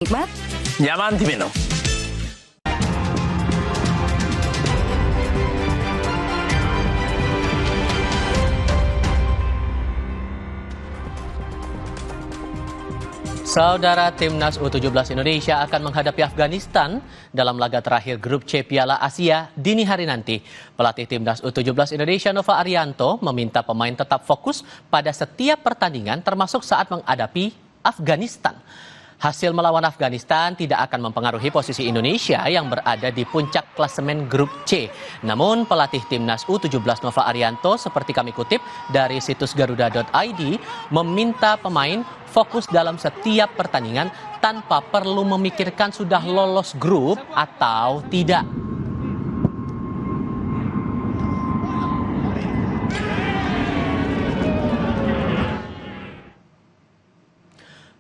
Nikmat, nyaman diminum. Saudara Timnas U17 Indonesia akan menghadapi Afghanistan dalam laga terakhir Grup C Piala Asia dini hari nanti. Pelatih Timnas U17 Indonesia Nova Arianto meminta pemain tetap fokus pada setiap pertandingan termasuk saat menghadapi Afghanistan. Hasil melawan Afghanistan tidak akan mempengaruhi posisi Indonesia yang berada di puncak klasemen Grup C. Namun pelatih Timnas U17 Nova Arianto seperti kami kutip dari situs garuda.id meminta pemain fokus dalam setiap pertandingan tanpa perlu memikirkan sudah lolos grup atau tidak.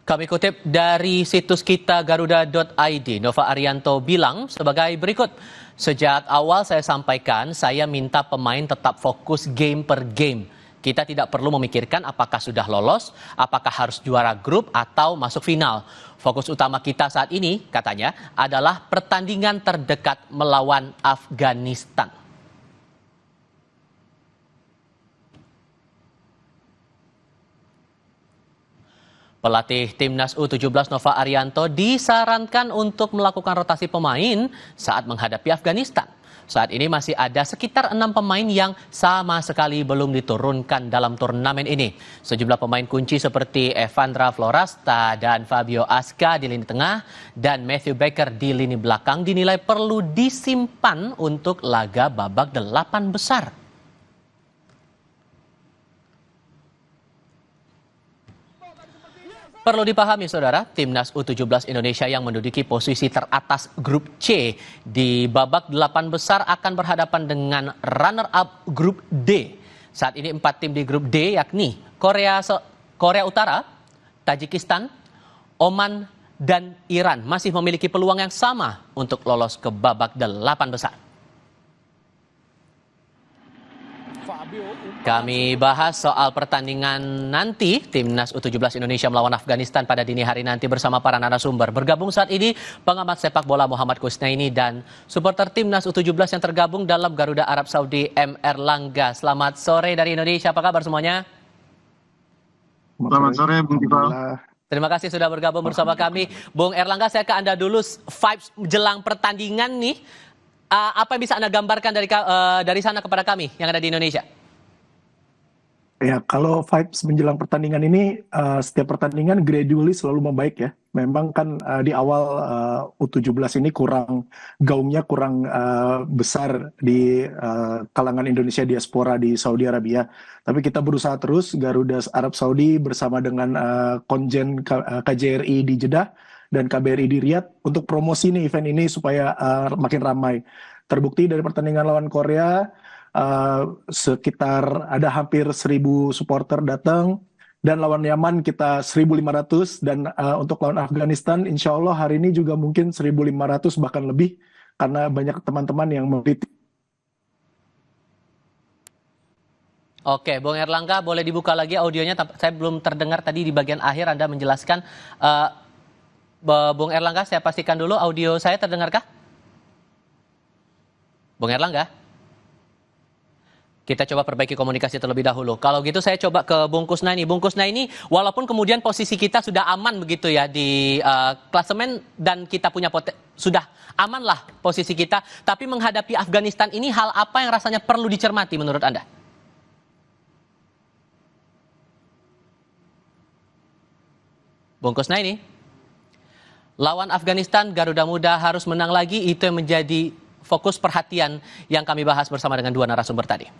Kami kutip dari situs kita garuda.id, Nova Arianto bilang sebagai berikut. Sejak awal saya sampaikan, saya minta pemain tetap fokus game per game. Kita tidak perlu memikirkan apakah sudah lolos, apakah harus juara grup atau masuk final. Fokus utama kita saat ini, katanya, adalah pertandingan terdekat melawan Afghanistan. Pelatih Timnas U17 Nova Arianto disarankan untuk melakukan rotasi pemain saat menghadapi Afghanistan. Saat ini masih ada sekitar 6 pemain yang sama sekali belum diturunkan dalam turnamen ini. Sejumlah pemain kunci seperti Evandra Florasta dan Fabio Aska di lini tengah dan Matthew Baker di lini belakang dinilai perlu disimpan untuk laga babak 8 besar. Perlu dipahami saudara, Timnas U17 Indonesia yang menduduki posisi teratas Grup C di babak 8 besar akan berhadapan dengan runner-up Grup D. Saat ini 4 tim di Grup D yakni Korea Utara, Tajikistan, Oman, dan Iran masih memiliki peluang yang sama untuk lolos ke babak 8 besar. Kami bahas soal pertandingan nanti Timnas U17 Indonesia melawan Afghanistan pada dini hari nanti bersama para narasumber. Bergabung saat ini pengamat sepak bola Muhammad Kusnaini dan supporter Timnas U17 yang tergabung dalam Garuda Arab Saudi M. Erlangga. Selamat sore dari Indonesia, apa kabar semuanya? Selamat sore Bung Tifal. Terima kasih sudah bergabung bersama kami. Bung Erlangga, saya ke Anda dulu, vibes jelang pertandingan nih. Apa yang bisa Anda gambarkan dari sana kepada kami yang ada di Indonesia? Ya, kalau vibes menjelang pertandingan ini, setiap pertandingan gradually selalu membaik ya. Memang kan di awal U17 ini gaungnya kurang besar di kalangan Indonesia diaspora di Saudi Arabia. Tapi kita berusaha terus, Garuda Arab Saudi bersama dengan konjen KJRI di Jeddah dan KBRI di Riyadh untuk promosi nih event ini supaya makin ramai. Terbukti dari pertandingan lawan Korea, sekitar ada hampir 1.000 supporter datang, dan lawan Yaman kita 1.500, dan untuk lawan Afghanistan insya Allah hari ini juga mungkin 1.500 bahkan lebih karena banyak teman-teman yang membeli. Oke, Bung Erlangga boleh dibuka lagi audionya, saya belum terdengar tadi di bagian akhir Anda menjelaskan. Bung Erlangga, saya pastikan dulu audio saya terdengarkah? Bung Erlangga? Kita coba perbaiki komunikasi terlebih dahulu. Kalau gitu saya coba ke Bung Kusnaini. Bung Kusnaini, walaupun kemudian posisi kita sudah aman begitu ya di klasemen dan kita punya sudah aman lah posisi kita, tapi menghadapi Afghanistan ini hal apa yang rasanya perlu dicermati menurut Anda? Bung Kusnaini, lawan Afghanistan Garuda Muda harus menang lagi, itu yang menjadi fokus perhatian yang kami bahas bersama dengan dua narasumber tadi.